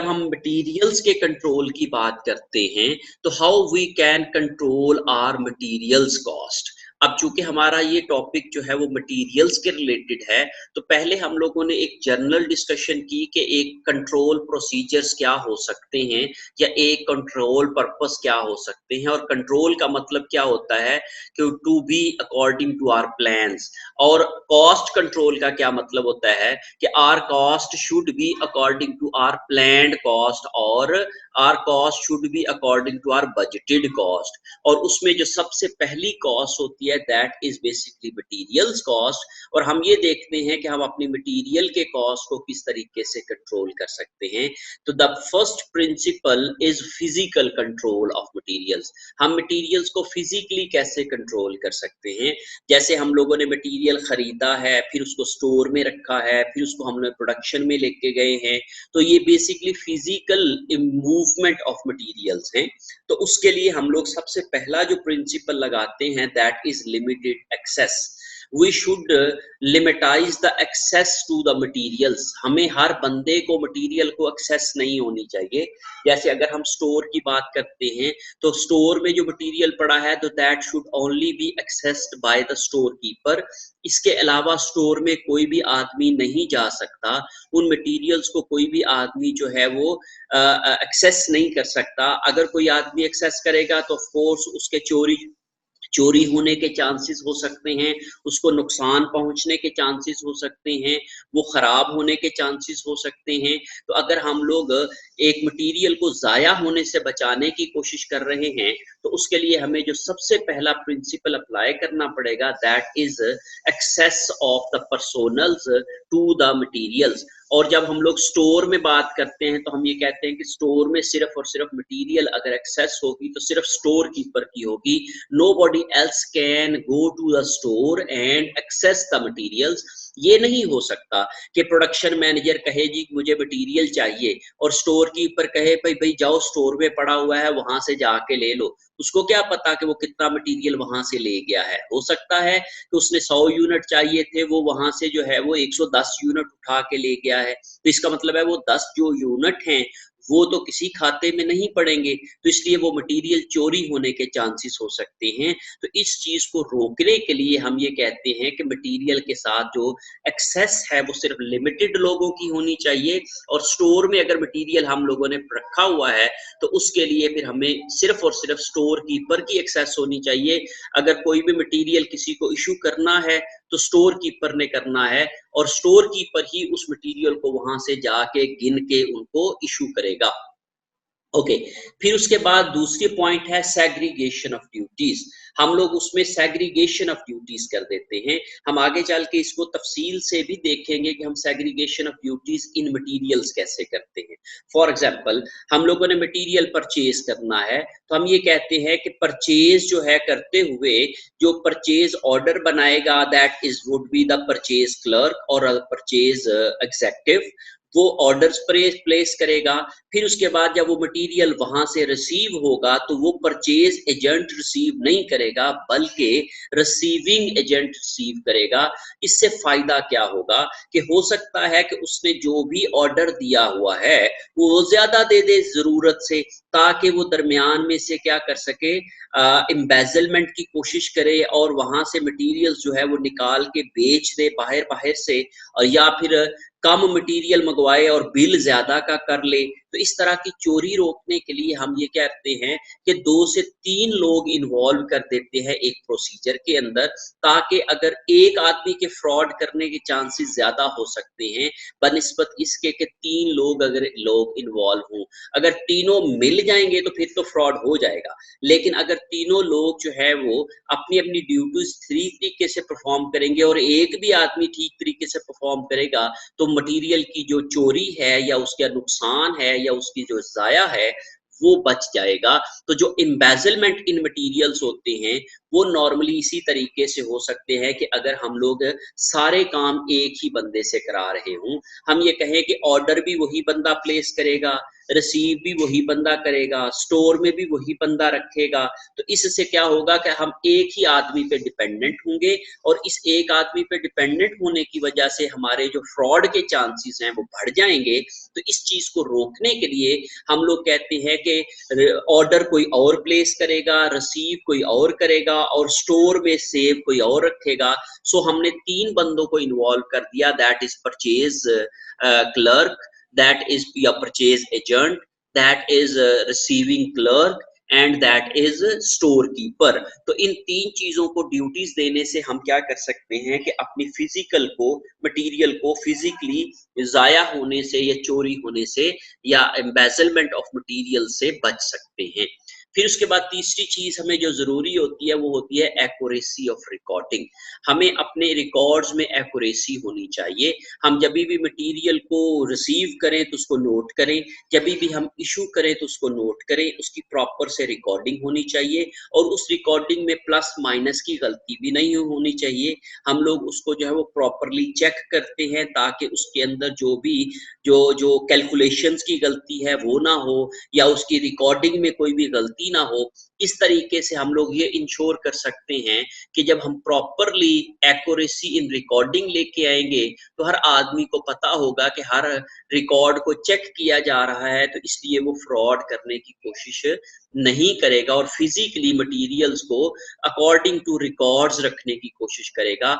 जब हम मटेरियल्स के कंट्रोल की बात करते हैं तो how we can control our materials cost. अब चूंकि हमारा ये टॉपिक जो है वो मटेरियल्स के रिलेटेड है, तो पहले हम लोगों ने एक जनरल डिस्कशन की कि एक कंट्रोल प्रोसीजर्स क्या हो सकते हैं या एक कंट्रोल पर्पस क्या हो सकते हैं, और कंट्रोल का मतलब क्या होता है कि to be according to our plans. और कॉस्ट कंट्रोल का क्या मतलब होता है कि our cost should be according to our planned cost, और our cost should be according to our budgeted cost. और उसमें जो सबसे पहली कॉस्ट होती है that is basically materials cost. और हम ये देखते हैं कि हम अपनी मटेरियल के कॉस्ट को किस तरीके से कंट्रोल कर सकते हैं। तो the first principle is physical control of materials. हम मटेरियल्स को फिजिकली कैसे कंट्रोल कर सकते हैं। जैसे हम लोगों ने मटेरियल खरीदा है, फिर उसको स्टोर में रखा है, फिर उसको हमने प्रोडक्शन में लेके गए हैं, तो ये basically physical movement of materials हैं। तो उसके लिए हम लोग सबसे पहला जो प्रिंसिपल लगाते हैं that is limited access. We should limitize the access to the materials. हमें हर बंदे को मटीरियल को एक्सेस नहीं होनी चाहिए। जैसे अगर हम स्टोर की बात करते हैं तो स्टोर में जो मटीरियल पड़ा है तो that should only B accessed by the store keeper. इसके अलावा स्टोर में कोई भी आदमी नहीं जा सकता, उन मटीरियल्स को कोई भी आदमी जो है वो एक्सेस नहीं कर सकता। अगर कोई आदमी एक्सेस करेगा तो ऑफ कोर्स उसके चोरी होने के चांसेस हो सकते हैं, उसको नुकसान पहुंचने के चांसेस हो सकते हैं, वो खराब होने के चांसेस हो सकते हैं। तो अगर हम लोग एक मटेरियल को ज़ाया होने से बचाने की कोशिश कर रहे हैं तो उसके लिए हमें जो सबसे पहला प्रिंसिपल अप्लाई करना पड़ेगा that is access of the personals to the materials. और जब हम लोग स्टोर में बात करते हैं तो हम ये कहते हैं कि स्टोर में सिर्फ और सिर्फ मटेरियल अगर एक्सेस होगी तो सिर्फ स्टोर कीपर की होगी। Nobody else can go to the store and access the materials। ये नहीं हो सकता कि प्रोडक्शन मैनेजर कहे जी मुझे मटेरियल चाहिए और स्टोर कीपर कहे भाई भाई जाओ स्टोर में पड़ा हुआ है वहां से जाके ले लो। उसको क्या पता कि वो कितना मटेरियल वहां से ले गया है। हो सकता है कि उसने 100 यूनिट चाहिए थे, वो वहां से जो है वो 110 यूनिट उठा के ले गया है, तो इसका मतलब है वो 10 जो यूनिट हैं वो तो किसी खाते में नहीं पड़ेंगे, तो इसलिए वो मटेरियल चोरी होने के चांसेस हो सकते हैं। तो इस चीज को रोकने के लिए हम ये कहते हैं कि मटेरियल के साथ जो एक्सेस है वो सिर्फ लिमिटेड लोगों की होनी चाहिए। और स्टोर में अगर मटेरियल हम लोगों ने रखा हुआ है तो उसके लिए फिर हमें सिर्फ और सिर्फ स्टोर कीपर की एक्सेस होनी चाहिए। अगर कोई भी मटेरियल किसी को इशू करना है तो स्टोर कीपर ने करना है, और स्टोर कीपर ही उस मटेरियल को वहां से जाके गिन के उनको इशू करेगा। ओके, फिर उसके बाद दूसरी पॉइंट है सेग्रीगेशन ऑफ ड्यूटीज। हम लोग उसमें सेग्रीगेशन ऑफ ड्यूटीज कर देते हैं। हम आगे चल के इसको तफसील से भी देखेंगे कि हम segregation of duties in materials कैसे करते हैं। फॉर एग्जांपल, हम लोगों ने मटेरियल परचेज करना है तो हम ये कहते हैं कि परचेज जो है करते हुए जो परचेज ऑर्डर बनाएगा that is would be the purchase clerk और परचेज एग्जीक्यूटिव। वो ऑर्डर्स प्लेस करेगा। फिर उसके बाद जब वो मटेरियल वहां से रिसीव होगा तो वो परचेज एजेंट रिसीव नहीं करेगा बल्कि रिसीविंग एजेंट रिसीव करेगा। इससे फायदा क्या होगा कि हो सकता है कि उसने जो भी ऑर्डर दिया हुआ है वो ज्यादा दे दे जरूरत से, ताकि वो दरमियान में से क्या कर सके, एम्बेजलमेंट की कोशिश करे और वहां से मटेरियल जो है वो निकाल के बेच दे बाहर बाहर से, और या फिर कम मटेरियल मंगवाए और बिल ज्यादा का कर ले। तो इस तरह की चोरी रोकने के लिए हम ये कहते हैं कि 2 से 3 लोग इन्वॉल्व कर देते हैं एक प्रोसीजर के अंदर, ताकि अगर एक आदमी के फ्रॉड करने के चांसेस ज्यादा हो सकते हैं बनिस्बत इसके कि 3 लोग अगर लोग इन्वॉल्व हों। अगर तीनों मिल जाएंगे तो फिर तो फ्रॉड हो जाएगा, लेकिन अगर तीनों लोग जो है वो अपनी अपनी ड्यूटीज ठीक तरीके से परफॉर्म करेंगे और एक भी आदमी ठीक तरीके से परफॉर्म करेगा तो मटेरियल की जो चोरी है या उसका नुकसान है या उसकी जो ज़ाया है वो बच जाएगा। तो जो एम्बेजलमेंट इन मटेरियल्स होते हैं वो नॉर्मली इसी तरीके से हो सकते हैं कि अगर हम लोग सारे काम एक ही बंदे से करा रहे हों, हम ये कहें कि ऑर्डर भी वही बंदा प्लेस करेगा, रिसीव भी वही बंदा करेगा, स्टोर में भी वही बंदा रखेगा, तो इससे क्या होगा कि हम एक ही आदमी पे डिपेंडेंट होंगे और इस एक आदमी पे डिपेंडेंट होने की वजह से हमारे जो फ्रॉड के चांसेस हैं वो बढ़ जाएंगे। तो इस चीज को रोकने के लिए हम लोग कहते हैं कि ऑर्डर कोई और प्लेस करेगा, रिसीव कोई और करेगा और स्टोर में सेव कोई और रखेगा। सो हमने 3 बंदों को इन्वॉल्व कर दिया, that is purchase clerk, that is your purchase agent, that is receiving clerk and that is store keeper. तो इन 3 चीजों को ड्यूटीज देने से हम क्या कर सकते हैं कि अपनी फिजिकल को मटेरियल को फिजिकली जाया होने से या चोरी होने से या एम्बेजलमेंट ऑफ मटेरियल से बच सकते हैं। फिर उसके बाद तीसरी चीज हमें जो जरूरी होती है वो होती है एक्यूरेसी ऑफ रिकॉर्डिंग। हमें अपने रिकॉर्ड्स में एक्यूरेसी होनी चाहिए। हम जब भी मटेरियल को रिसीव करें तो उसको नोट करें, जब भी हम इशू करें तो उसको नोट करें, उसकी प्रॉपर से रिकॉर्डिंग होनी चाहिए और उस रिकॉर्डिंग में प्लस माइनस की गलती भी नहीं होनी चाहिए। हम लोग उसको जो है वो प्रॉपरली चेक करते हैं ताकि उसके अंदर जो भी जो जो कैलकुलेशंस की गलती है वो ना हो या उसकी रिकॉर्डिंग में कोई भी गलती ना हो। इस तरीके से हम लोग ये इंश्योर कर सकते हैं कि जब हम प्रॉपरली एक्यूरेसी इन रिकॉर्डिंग लेके आएंगे तो हर आदमी को पता होगा कि हर रिकॉर्ड को चेक किया जा रहा है, तो इसलिए वो फ्रॉड करने की कोशिश नहीं करेगा और फिजिकली मटेरियल्स को अकॉर्डिंग टू रिकॉर्ड्स रखने की कोशिश करेगा।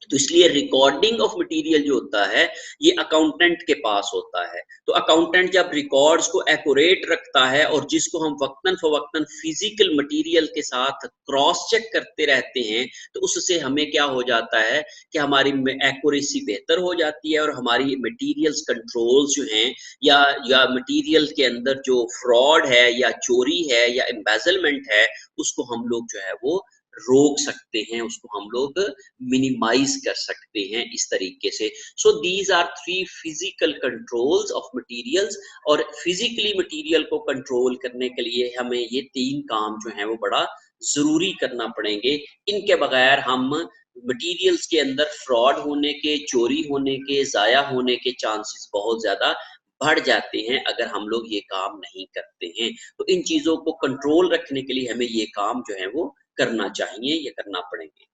तो इसलिए रिकॉर्डिंग ऑफ मटेरियल जो होता है ये अकाउंटेंट के पास होता है। तो अकाउंटेंट जब रिकॉर्ड्स को एक्यूरेट रखता है और जिसको हम वक्तन फवक्तन फिजिकल मटेरियल के साथ क्रॉस चेक करते रहते हैं, तो उससे हमें क्या हो जाता है कि हमारी एक्यूरेसी बेहतर हो जाती है और हमारी मटेरियल्स कंट्रोल्स जो हैं या मटेरियल के अंदर जो फ्रॉड है या चोरी है या एम्बेजलमेंट है उसको हम लोग जो है वो रोक सकते हैं, उसको हम लोग मिनिमाइज कर सकते हैं इस तरीके से। So these are 3 physical controls of materials और फिजिकली मटेरियल को कंट्रोल करने के लिए हमें ये 3 काम जो हैं वो बड़ा जरूरी करना पड़ेंगे। इनके बगैर हम मटेरियल्स के अंदर फ्रॉड होने के, चोरी होने के, जाया होने के चांसेस बहुत ज्यादा बढ़ जाते हैं अगर हम लोग ये काम नहीं करते हैं। तो इन चीजों को कंट्रोल रखने के लिए हमें ये काम जो है वो करना चाहिए या करना पड़ेंगे।